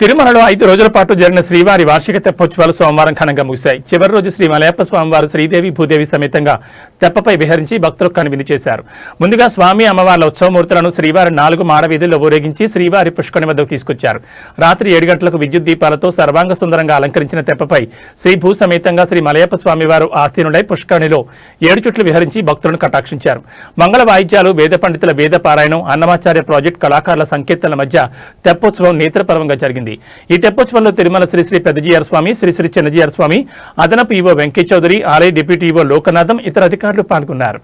తిరుమలలో 5 రోజుల పాటు జరిగిన శ్రీవారి వార్షిక తెప్పోత్సవాలు సోమవారం ఘనంగా ముగిశాయి. చివరి రోజు శ్రీ మలయప్ప స్వామివారు శ్రీదేవి భూదేవి సమేతంగా తెప్పపై విహరించి భక్తులకు కనువిందు చేశారు. ముందుగా స్వామి అమ్మవార్ల ఉత్సవమూర్తులను శ్రీవారి 4 మాడవీధుల్లో ఊరేగించి శ్రీవారి పుష్కరిణి వద్దకు తీసుకొచ్చారు. రాత్రి 7 గంటలకు విద్యుత్ దీపాలతో సర్వాంగ సుందరంగా అలంకరించిన తెప్పపై శ్రీ భూ సమేతంగా శ్రీ మలయప్ప స్వామివారు ఆసీనుడై పుష్కరిణిలో 7 చుట్లు విహరించి భక్తులను కటాక్షించారు. మంగళ వాయిద్యాలు, వేద పండితుల వేద పారాయణం, అన్నమాచార్య ప్రాజెక్టు కళాకారుల సంకీర్తనల మధ్య తెప్పోత్సవం నేత్రపర్వంగా జరిగింది. ఈ తెప్పోత్సవంలో తిరుమల శ్రీ పెద్దజీఆర్ స్వామి, శ్రీ చిన్నజీఆర్ స్వామి, అదనపు ఈవో వెంకయ్య చౌదరి, ఆలయ డిప్యూటీ ఈవో లోకనాథం, ఇతర అధికారులు పాల్గొన్నారు.